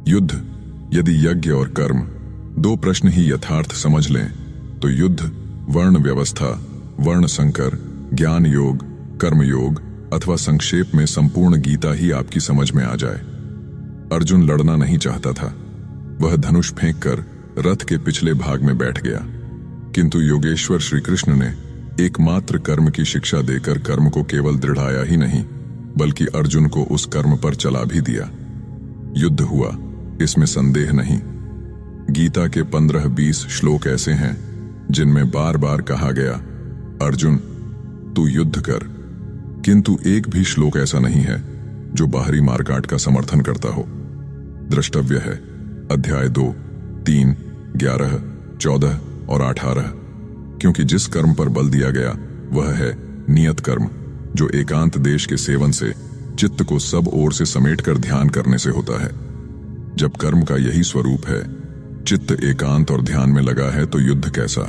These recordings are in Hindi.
युद्ध, यदि यज्ञ और कर्म दो प्रश्न ही यथार्थ समझ लें तो युद्ध, वर्ण व्यवस्था, वर्ण संकर, ज्ञान योग, कर्म योग अथवा संक्षेप में संपूर्ण गीता ही आपकी समझ में आ जाए। अर्जुन लड़ना नहीं चाहता था। वह धनुष फेंककर रथ के पिछले भाग में बैठ गया, किंतु योगेश्वर श्री कृष्ण ने एकमात्र कर्म की शिक्षा देकर कर्म को केवल दृढ़ाया ही नहीं बल्कि अर्जुन को उस कर्म पर चला भी दिया। युद्ध हुआ, इसमें संदेह नहीं। गीता के 15-20 श्लोक ऐसे हैं जिनमें बार बार कहा गया, अर्जुन तू युद्ध कर, किंतु एक भी श्लोक ऐसा नहीं है जो बाहरी मारकाट का समर्थन करता हो। द्रष्टव्य है अध्याय 2, 3, 11, 14 और 18, क्योंकि जिस कर्म पर बल दिया गया वह है नियत कर्म, जो एकांत देश के सेवन से चित्त को सब ओर से समेटकर ध्यान करने से होता है। जब कर्म का यही स्वरूप है, चित्त एकांत और ध्यान में लगा है, तो युद्ध कैसा?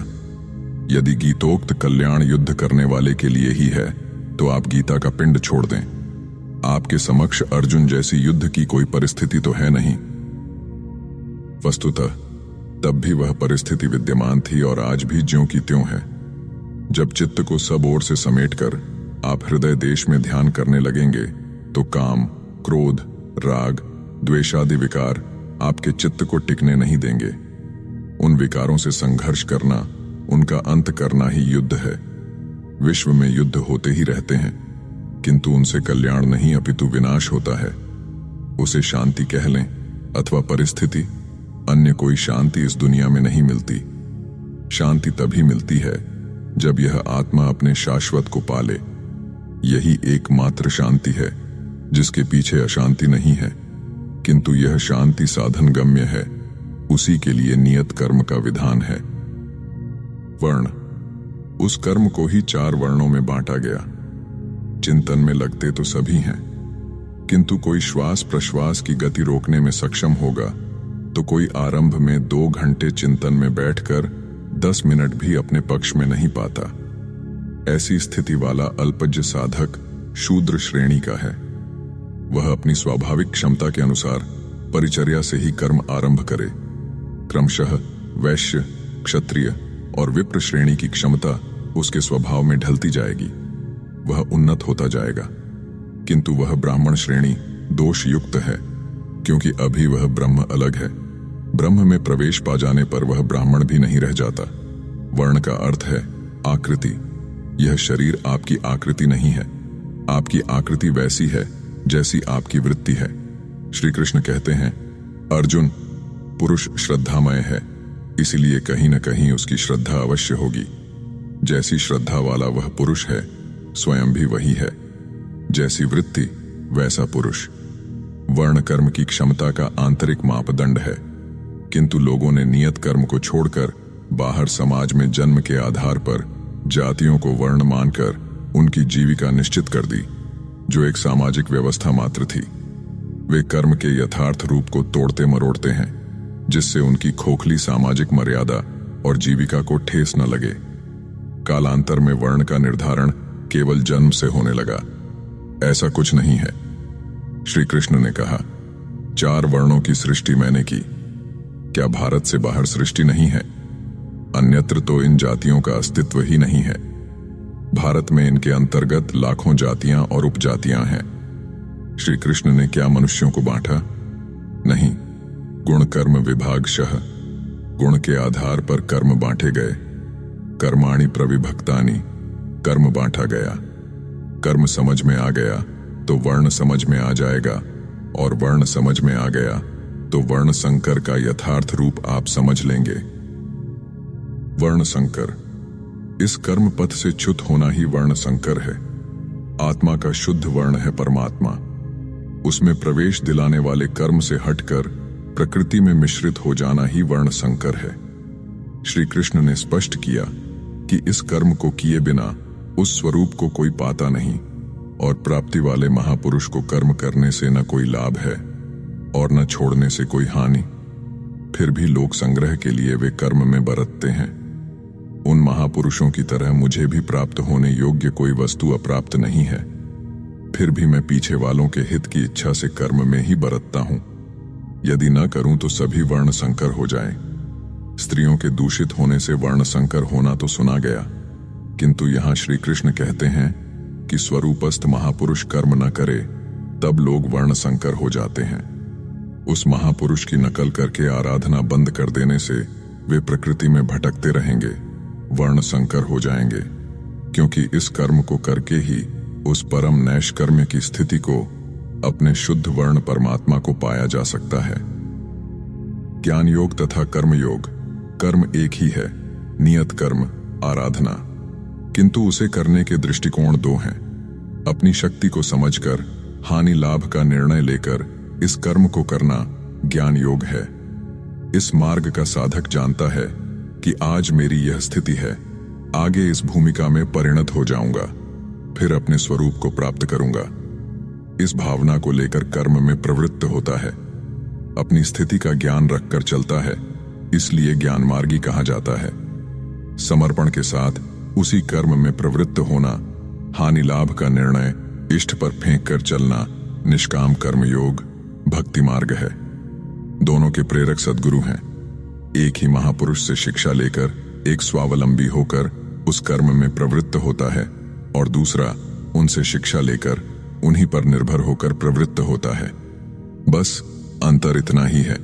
यदि गीतोक्त कल्याण युद्ध करने वाले के लिए ही है तो आप गीता का पिंड छोड़ दें। आपके समक्ष अर्जुन जैसी युद्ध की कोई परिस्थिति तो है नहीं। वस्तुतः तब भी वह परिस्थिति विद्यमान थी और आज भी ज्यों की त्यों है। जब चित्त को सब ओर से समेटकर आप हृदय देश में ध्यान करने लगेंगे तो काम, क्रोध, राग, द्वेषादि विकार आपके चित्त को टिकने नहीं देंगे। उन विकारों से संघर्ष करना, उनका अंत करना ही युद्ध है। विश्व में युद्ध होते ही रहते हैं, किंतु उनसे कल्याण नहीं अपितु विनाश होता है। उसे शांति कह लें अथवा परिस्थिति, अन्य कोई शांति इस दुनिया में नहीं मिलती। शांति तभी मिलती है जब यह आत्मा अपने शाश्वत को पाले। यही एकमात्र शांति है जिसके पीछे अशांति नहीं है, किंतु यह शांति साधन गम्य है। उसी के लिए नियत कर्म का विधान है। वर्ण, उस कर्म को ही 4 वर्णों में बांटा गया। चिंतन में लगते तो सभी हैं, किंतु कोई श्वास प्रश्वास की गति रोकने में सक्षम होगा तो कोई आरंभ में 2 घंटे चिंतन में बैठकर 10 मिनट भी अपने पक्ष में नहीं पाता। ऐसी स्थिति वाला अल्पज्य साधक शूद्र श्रेणी का है। वह अपनी स्वाभाविक क्षमता के अनुसार परिचर्या से ही कर्म आरंभ करे। क्रमशः वैश्य, क्षत्रिय और विप्र श्रेणी की क्षमता उसके स्वभाव में ढलती जाएगी। वह उन्नत होता जाएगा, किंतु वह ब्राह्मण श्रेणी दोष युक्त है, क्योंकि अभी वह ब्रह्म अलग है। ब्रह्म में प्रवेश पा जाने पर वह ब्राह्मण भी नहीं रह जाता। वर्ण का अर्थ है आकृति। यह शरीर आपकी आकृति नहीं है। आपकी आकृति वैसी है जैसी आपकी वृत्ति है। श्री कृष्ण कहते हैं, अर्जुन पुरुष श्रद्धामय है, इसलिए कहीं न कहीं उसकी श्रद्धा अवश्य होगी। जैसी श्रद्धा वाला वह पुरुष है, स्वयं भी वही है। जैसी वृत्ति वैसा पुरुष। वर्ण कर्म की क्षमता का आंतरिक मापदंड है, किंतु लोगों ने नियत कर्म को छोड़कर बाहर समाज में जन्म के आधार पर जातियों को वर्ण मानकर उनकी जीविका निश्चित कर दी, जो एक सामाजिक व्यवस्था मात्र थी। वे कर्म के यथार्थ रूप को तोड़ते मरोड़ते हैं, जिससे उनकी खोखली सामाजिक मर्यादा और जीविका को ठेस न लगे। कालांतर में वर्ण का निर्धारण केवल जन्म से होने लगा। ऐसा कुछ नहीं है। श्री कृष्ण ने कहा, 4 वर्णों की सृष्टि मैंने की। क्या भारत से बाहर सृष्टि नहीं है? अन्यत्र तो इन जातियों का अस्तित्व ही नहीं है। भारत में इनके अंतर्गत लाखों जातियां और उपजातियां हैं। श्री कृष्ण ने क्या मनुष्यों को बांटा? नहीं। गुण कर्म विभागशः, गुण के आधार पर कर्म बांटे गए। कर्माणि प्रविभक्तानि, कर्म बांटा गया। कर्म समझ में आ गया तो वर्ण समझ में आ जाएगा, और वर्ण समझ में आ गया तो वर्ण संकर का यथार्थ रूप आप समझ लेंगे। वर्ण संकर, इस कर्म पथ से च्युत होना ही वर्ण संकर है। आत्मा का शुद्ध वर्ण है परमात्मा। उसमें प्रवेश दिलाने वाले कर्म से हटकर प्रकृति में मिश्रित हो जाना ही वर्ण संकर है। श्री कृष्ण ने स्पष्ट किया कि इस कर्म को किए बिना उस स्वरूप को कोई पाता नहीं, और प्राप्ति वाले महापुरुष को कर्म करने से न कोई लाभ है और न छोड़ने से कोई हानि। फिर भी लोक संग्रह के लिए वे कर्म में बरतते हैं। उन महापुरुषों की तरह मुझे भी प्राप्त होने योग्य कोई वस्तु अप्राप्त नहीं है, फिर भी मैं पीछे वालों के हित की इच्छा से कर्म में ही बरतता हूं। यदि न करूं तो सभी वर्ण संकर हो जाएं। स्त्रियों के दूषित होने से वर्ण संकर होना तो सुना गया, किंतु यहां श्री कृष्ण कहते हैं कि स्वरूपस्थ महापुरुष कर्म न करे तब लोग वर्ण संकर हो जाते हैं। उस महापुरुष की नकल करके आराधना बंद कर देने से वे प्रकृति में भटकते रहेंगे, वर्ण संकर हो जाएंगे, क्योंकि इस कर्म को करके ही उस परम नैष्कर्म्य की स्थिति को, अपने शुद्ध वर्ण परमात्मा को पाया जा सकता है। ज्ञान योग तथा कर्म योग, कर्म एक ही है, नियत कर्म, आराधना, किंतु उसे करने के दृष्टिकोण दो हैं। अपनी शक्ति को समझकर हानि लाभ का निर्णय लेकर इस कर्म को करना ज्ञान योग है। इस मार्ग का साधक जानता है कि आज मेरी यह स्थिति है, आगे इस भूमिका में परिणत हो जाऊंगा, फिर अपने स्वरूप को प्राप्त करूंगा। इस भावना को लेकर कर्म में प्रवृत्त होता है, अपनी स्थिति का ज्ञान रखकर चलता है, इसलिए ज्ञान मार्गी कहा जाता है। समर्पण के साथ उसी कर्म में प्रवृत्त होना, हानि लाभ का निर्णय इष्ट पर फेंक कर चलना, निष्काम कर्म योग भक्ति मार्ग है। दोनों के प्रेरक सद्गुरु हैं। एक ही महापुरुष से शिक्षा लेकर एक स्वावलंबी होकर उस कर्म में प्रवृत्त होता है, और दूसरा उनसे शिक्षा लेकर उन्हीं पर निर्भर होकर प्रवृत्त होता है। बस अंतर इतना ही है।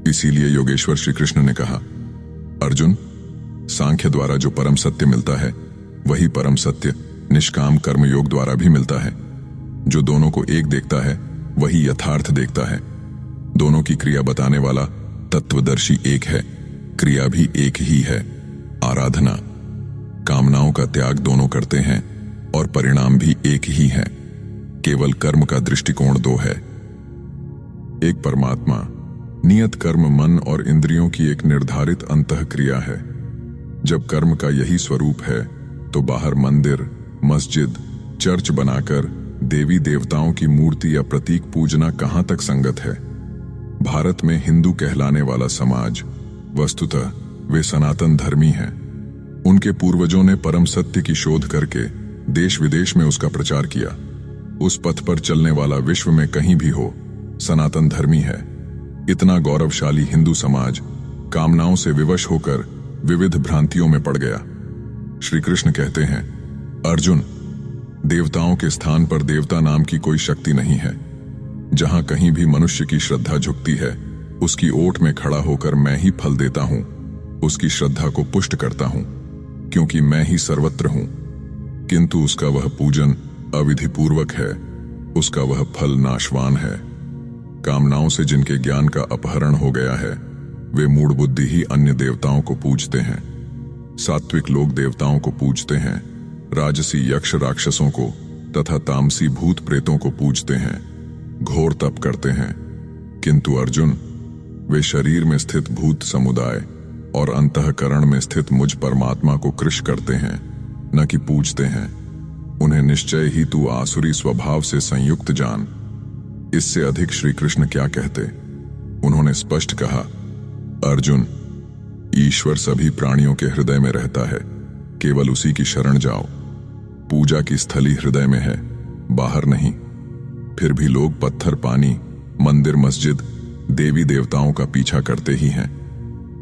इसीलिए योगेश्वर श्री कृष्ण ने कहा, अर्जुन, सांख्य द्वारा जो परम सत्य मिलता है वही परम सत्य निष्काम कर्म योग द्वारा भी मिलता है। जो दोनों को एक देखता है वही यथार्थ देखता है। दोनों की क्रिया बताने वाला तत्वदर्शी एक है, क्रिया भी एक ही है, आराधना। कामनाओं का त्याग दोनों करते हैं और परिणाम भी एक ही है, केवल कर्म का दृष्टिकोण दो है। एक परमात्मा, नियत कर्म मन और इंद्रियों की एक निर्धारित अंतःक्रिया है। जब कर्म का यही स्वरूप है तो बाहर मंदिर, मस्जिद, चर्च बनाकर देवी देवताओं की मूर्ति या प्रतीक पूजना कहां तक संगत है। भारत में हिंदू कहलाने वाला समाज, वस्तुतः वे सनातन धर्मी हैं। उनके पूर्वजों ने परम सत्य की शोध करके देश विदेश में उसका प्रचार किया। उस पथ पर चलने वाला विश्व में कहीं भी हो, सनातन धर्मी है। इतना गौरवशाली हिंदू समाज कामनाओं से विवश होकर विविध भ्रांतियों में पड़ गया। श्री कृष्ण कहते हैं, अर्जुन, देवताओं के स्थान पर देवता नाम की कोई शक्ति नहीं है। जहां कहीं भी मनुष्य की श्रद्धा झुकती है, उसकी ओट में खड़ा होकर मैं ही फल देता हूं, उसकी श्रद्धा को पुष्ट करता हूं, क्योंकि मैं ही सर्वत्र हूं। किंतु उसका वह पूजन अविधिपूर्वक है, उसका वह फल नाशवान है। कामनाओं से जिनके ज्ञान का अपहरण हो गया है, वे मूढ़ बुद्धि ही अन्य देवताओं को पूजते हैं। सात्विक लोग देवताओं को पूजते हैं, राजसी यक्ष राक्षसों को तथा तामसी भूत प्रेतों को पूजते हैं, घोर तप करते हैं। किंतु अर्जुन, वे शरीर में स्थित भूत समुदाय और अंतःकरण में स्थित मुझ परमात्मा को कृश करते हैं, न कि पूजते हैं। उन्हें निश्चय ही तू आसुरी स्वभाव से संयुक्त जान। इससे अधिक श्री कृष्ण क्या कहते। उन्होंने स्पष्ट कहा, अर्जुन, ईश्वर सभी प्राणियों के हृदय में रहता है, केवल उसी की शरण जाओ। पूजा की स्थली हृदय में है, बाहर नहीं। फिर भी लोग पत्थर, पानी, मंदिर, मस्जिद, देवी देवताओं का पीछा करते ही हैं।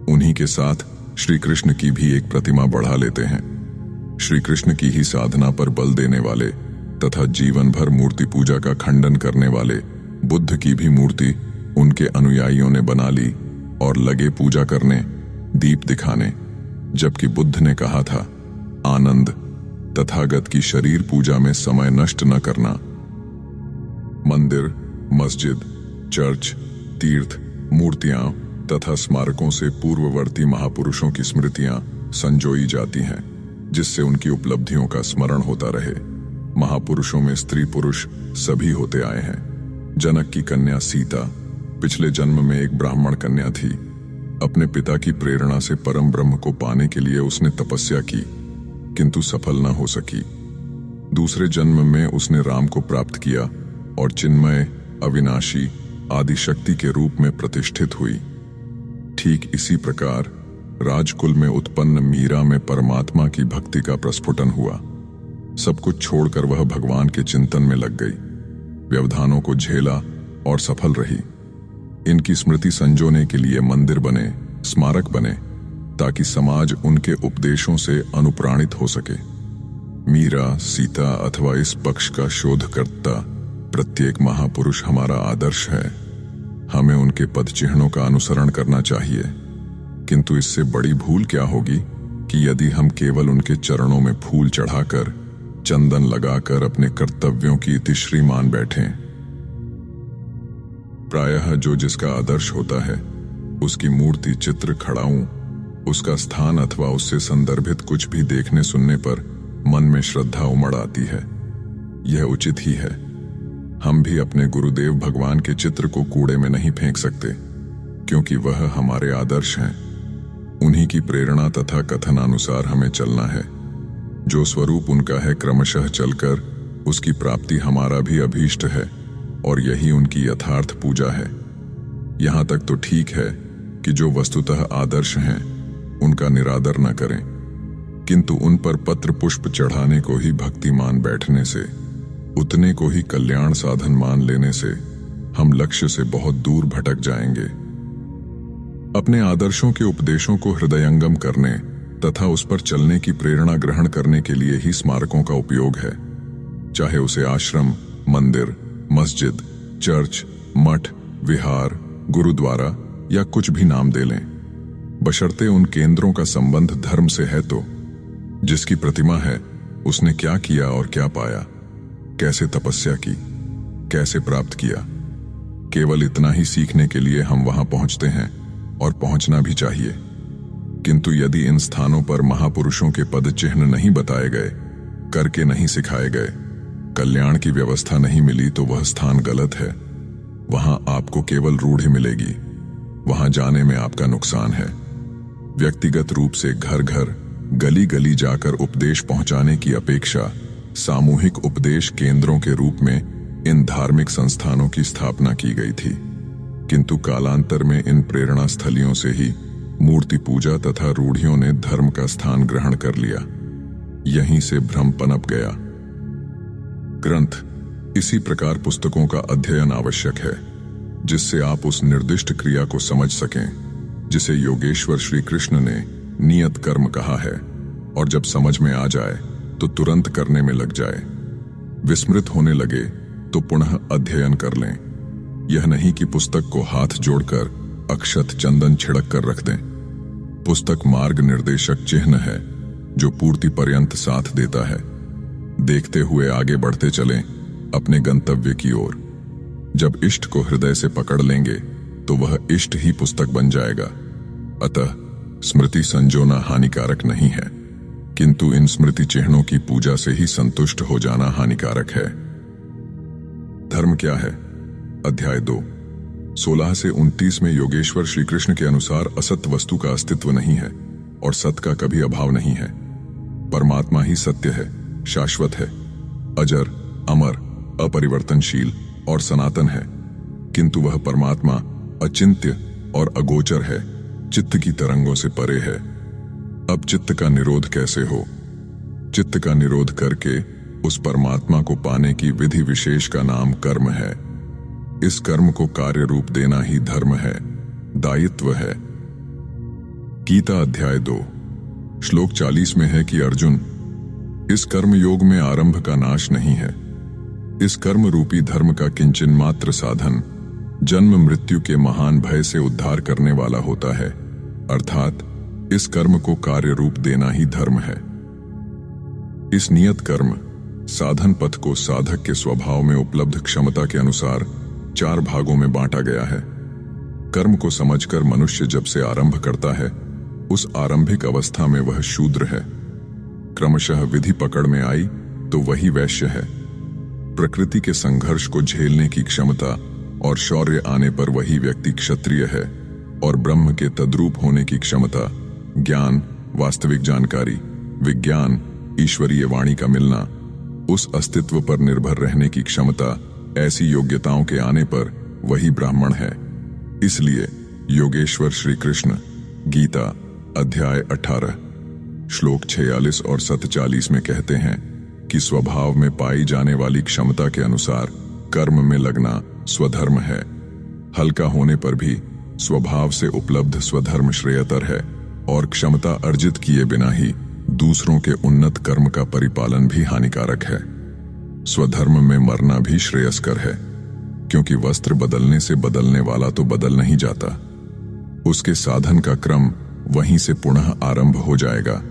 उन्हीं के साथ श्री कृष्ण की भी एक प्रतिमा बढ़ा लेते हैं। श्री कृष्ण की ही साधना पर बल देने वाले तथा जीवन भर मूर्ति पूजा का खंडन करने वाले बुद्ध की भी मूर्ति उनके अनुयायियों ने बना ली और लगे पूजा करने, दीप दिखाने। जबकि बुद्ध ने कहा था, आनंद, तथागत की शरीर पूजा में समय नष्ट न करना। मंदिर, मस्जिद, चर्च, तीर्थ, मूर्तियां तथा स्मारकों से पूर्ववर्ती महापुरुषों की स्मृतियां संजोई जाती हैं, जिससे उनकी उपलब्धियों का स्मरण होता रहे। महापुरुषों में स्त्री पुरुष सभी होते आए हैं। जनक की कन्या सीता पिछले जन्म में एक ब्राह्मण कन्या थी। अपने पिता की प्रेरणा से परम ब्रह्म को पाने के लिए उसने तपस्या की, किंतु सफल न हो सकी। दूसरे जन्म में उसने राम को प्राप्त किया और चिन्मय, अविनाशी, आदि शक्ति के रूप में प्रतिष्ठित हुई। ठीक इसी प्रकार राजकुल में उत्पन्न मीरा में परमात्मा की भक्ति का प्रस्फुटन हुआ। सब कुछ छोड़कर वह भगवान के चिंतन में लग गई, व्यवधानों को झेला और सफल रही। इनकी स्मृति संजोने के लिए मंदिर बने, स्मारक बने, ताकि समाज उनके उपदेशों से अनुप्राणित हो सके। मीरा, सीता अथवा इस पक्ष का शोधकर्ता प्रत्येक महापुरुष हमारा आदर्श है। हमें उनके पद चिन्हों का अनुसरण करना चाहिए। किंतु इससे बड़ी भूल क्या होगी कि यदि हम केवल उनके चरणों में फूल चढ़ाकर, चंदन लगाकर अपने कर्तव्यों की इतिश्री मान बैठें। प्रायः जो जिसका आदर्श होता है, उसकी मूर्ति, चित्र, खड़ाऊं, उसका स्थान अथवा उससे संदर्भित कुछ भी देखने सुनने पर मन में श्रद्धा उमड़ आती है। यह उचित ही है। हम भी अपने गुरुदेव भगवान के चित्र को कूड़े में नहीं फेंक सकते, क्योंकि वह हमारे आदर्श हैं। उन्हीं की प्रेरणा तथा कथनानुसार हमें चलना है। जो स्वरूप उनका है, क्रमशः चलकर उसकी प्राप्ति हमारा भी अभीष्ट है, और यही उनकी यथार्थ पूजा है। यहां तक तो ठीक है कि जो वस्तुतः आदर्श हैं, उनका निरादर न करें, किंतु उन पर पत्र पुष्प चढ़ाने को ही भक्ति मान बैठने से, उतने को ही कल्याण साधन मान लेने से हम लक्ष्य से बहुत दूर भटक जाएंगे। अपने आदर्शों के उपदेशों को हृदयंगम करने तथा उस पर चलने की प्रेरणा ग्रहण करने के लिए ही स्मारकों का उपयोग है। चाहे उसे आश्रम, मंदिर, मस्जिद, चर्च, मठ, विहार, गुरुद्वारा या कुछ भी नाम दे लें, बशर्ते उन केंद्रों का संबंध धर्म से है तो। जिसकी प्रतिमा है, उसने क्या किया और क्या पाया, कैसे तपस्या की, कैसे प्राप्त किया, केवल इतना ही सीखने के लिए हम वहां पहुंचते हैं, और पहुंचना भी चाहिए। किंतु यदि इन स्थानों पर महापुरुषों के पद चिन्ह नहीं बताए गए, करके नहीं सिखाए गए, कल्याण की व्यवस्था नहीं मिली, तो वह स्थान गलत है। वहां आपको केवल रूढ़ी मिलेगी। वहां जाने में आपका नुकसान है। व्यक्तिगत रूप से घर घर, गली गली जाकर उपदेश पहुंचाने की अपेक्षा सामूहिक उपदेश केंद्रों के रूप में इन धार्मिक संस्थानों की स्थापना की गई थी। किंतु कालांतर में इन प्रेरणा स्थलियों से ही मूर्ति पूजा तथा रूढ़ियों ने धर्म का स्थान ग्रहण कर लिया। यहीं से भ्रम पनप गया। ग्रंथ, इसी प्रकार पुस्तकों का अध्ययन आवश्यक है, जिससे आप उस निर्दिष्ट क्रिया को समझ सकें जिसे योगेश्वर श्री कृष्ण ने नियत कर्म कहा है, और जब समझ में आ जाए तो तुरंत करने में लग जाए। विस्मृत होने लगे तो पुनः अध्ययन कर लें। यह नहीं कि पुस्तक को हाथ जोड़कर अक्षत चंदन छिड़क कर रख दें। पुस्तक मार्ग निर्देशक चिन्ह है जो पूर्ति पर्यंत साथ देता है। देखते हुए आगे बढ़ते चलें अपने गंतव्य की ओर। जब इष्ट को हृदय से पकड़ लेंगे तो वह इष्ट ही पुस्तक बन जाएगा। अतः स्मृति संजोना हानिकारक नहीं है, किंतु इन स्मृति चिन्हों की पूजा से ही संतुष्ट हो जाना हानिकारक है। धर्म क्या है? अध्याय 2, 16 से 29 में योगेश्वर श्री कृष्ण के अनुसार असत वस्तु का अस्तित्व नहीं है और सत का कभी अभाव नहीं है। परमात्मा ही सत्य है, शाश्वत है, अजर, अमर, अपरिवर्तनशील और सनातन है। किंतु वह परमात्मा अचिंत्य और अगोचर है, चित्त की तरंगों से परे है। अब चित्त का निरोध कैसे हो? चित्त का निरोध करके उस परमात्मा को पाने की विधि विशेष का नाम कर्म है। इस कर्म को कार्य रूप देना ही धर्म है, दायित्व है। गीता अध्याय 2 श्लोक 40 में है कि अर्जुन, इस कर्म योग में आरंभ का नाश नहीं है। इस कर्म रूपी धर्म का किंचन मात्र साधन जन्म मृत्यु के महान भय से उद्धार करने वाला होता है, अर्थात इस कर्म को कार्य रूप देना ही धर्म है। इस नियत कर्म साधन पथ को साधक के स्वभाव में उपलब्ध क्षमता के अनुसार 4 भागों में बांटा गया है। कर्म को समझकर मनुष्य जब से आरंभ करता है, उस आरंभिक अवस्था में वह शूद्र है। क्रमशः विधि पकड़ में आई तो वही वैश्य है। प्रकृति के संघर्ष को झेलने की क्षमता और शौर्य आने पर वही व्यक्ति क्षत्रिय है, और ब्रह्म के तद्रूप होने की क्षमता, ज्ञान, वास्तविक जानकारी, विज्ञान, ईश्वरीय वाणी का मिलना, उस अस्तित्व पर निर्भर रहने की क्षमता, ऐसी योग्यताओं के आने पर वही ब्राह्मण है। इसलिए योगेश्वर श्री कृष्ण गीता अध्याय 18 श्लोक 46 और 47 में कहते हैं कि स्वभाव में पाई जाने वाली क्षमता के अनुसार कर्म में लगना स्वधर्म है। हल्का होने पर भी स्वभाव से उपलब्ध स्वधर्म श्रेयतर है और क्षमता अर्जित किए बिना ही दूसरों के उन्नत कर्म का परिपालन भी हानिकारक है। स्वधर्म में मरना भी श्रेयस्कर है, क्योंकि वस्त्र बदलने से बदलने वाला तो बदल नहीं जाता। उसके साधन का क्रम वहीं से पुनः आरंभ हो जाएगा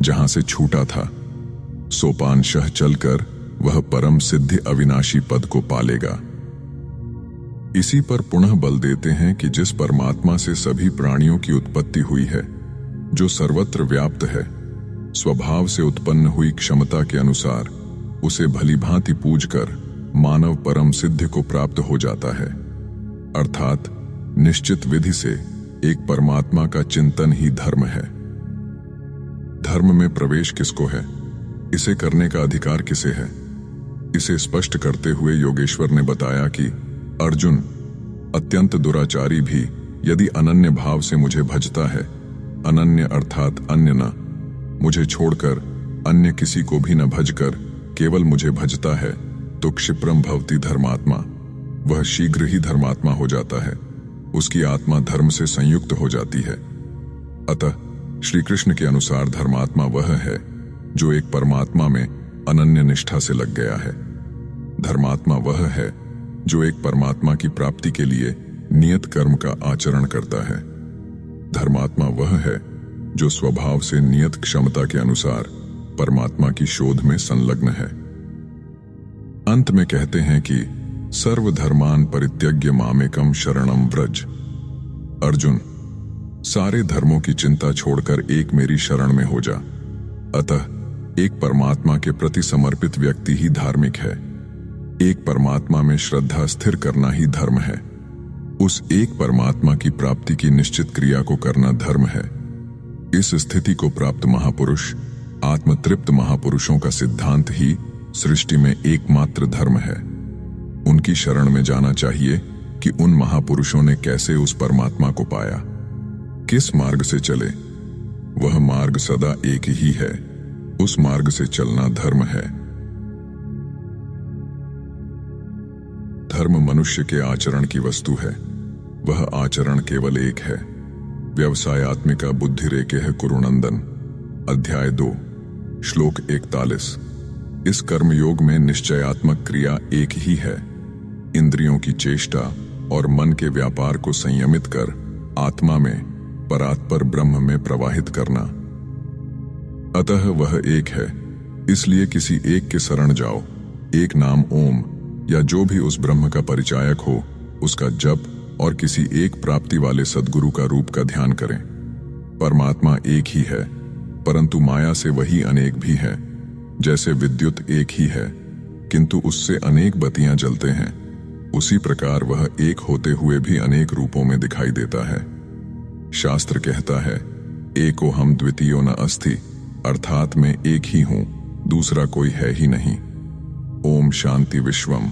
जहां से छूटा था। सोपानशः चलकर वह परम सिद्धि अविनाशी पद को पालेगा। इसी पर पुनः बल देते हैं कि जिस परमात्मा से सभी प्राणियों की उत्पत्ति हुई है, जो सर्वत्र व्याप्त है, स्वभाव से उत्पन्न हुई क्षमता के अनुसार उसे भलीभांति पूजकर मानव परम सिद्धि को प्राप्त हो जाता है। अर्थात निश्चित विधि से एक परमात्मा का चिंतन ही धर्म है। धर्म में प्रवेश किसको है, इसे करने का अधिकार किसे है, इसे स्पष्ट करते हुए योगेश्वर ने बताया कि अर्जुन, अत्यंत दुराचारी भी यदि अनन्य भाव से मुझे भजता है, अनन्य अर्थात अन्य न, मुझे छोड़कर अन्य किसी को भी न भजकर केवल मुझे भजता है, तो क्षिप्रम भवति धर्मात्मा, वह शीघ्र ही धर्मात्मा हो जाता है, उसकी आत्मा धर्म से संयुक्त हो जाती है। अतः श्री कृष्ण के अनुसार धर्मात्मा वह है जो एक परमात्मा में अनन्य निष्ठा से लग गया है। धर्मात्मा वह है जो एक परमात्मा की प्राप्ति के लिए नियत कर्म का आचरण करता है। धर्मात्मा वह है जो स्वभाव से नियत क्षमता के अनुसार परमात्मा की शोध में संलग्न है। अंत में कहते हैं कि सर्वधर्मान परित्यज्य मामेकम शरणम व्रज। अर्जुन, सारे धर्मों की चिंता छोड़कर एक मेरी शरण में हो जा। अतः एक परमात्मा के प्रति समर्पित व्यक्ति ही धार्मिक है। एक परमात्मा में श्रद्धा स्थिर करना ही धर्म है। उस एक परमात्मा की प्राप्ति की निश्चित क्रिया को करना धर्म है। इस स्थिति को प्राप्त महापुरुष, आत्मतृप्त महापुरुषों का सिद्धांत ही सृष्टि में एकमात्र धर्म है। उनकी शरण में जाना चाहिए कि उन महापुरुषों ने कैसे उस परमात्मा को पाया, किस मार्ग से चले। वह मार्ग सदा एक ही है, उस मार्ग से चलना धर्म है। धर्म मनुष्य के आचरण की वस्तु है, वह आचरण केवल एक है। व्यवसायात्मिका बुद्धिरेकेह कुरुनंदन, अध्याय 2, श्लोक 41। इस कर्मयोग में निश्चयात्मक क्रिया एक ही है, इंद्रियों की चेष्टा और मन के व्यापार को संयमित कर आत्मा में परात्पर ब्रह्म में प्रवाहित करना। अतः वह एक है, इसलिए किसी एक के शरण जाओ। एक नाम ओम या जो भी उस ब्रह्म का परिचायक हो, उसका जप और किसी एक प्राप्ति वाले सद्गुरु का रूप का ध्यान करें। परमात्मा एक ही है, परंतु माया से वही अनेक भी है। जैसे विद्युत एक ही है किंतु उससे अनेक बत्तियां जलते हैं, उसी प्रकार वह एक होते हुए भी अनेक रूपों में दिखाई देता है। शास्त्र कहता है, एको हम द्वितीयो न अस्ति, अर्थात मैं एक ही हूं, दूसरा कोई है ही नहीं। ओम शांति विश्वम।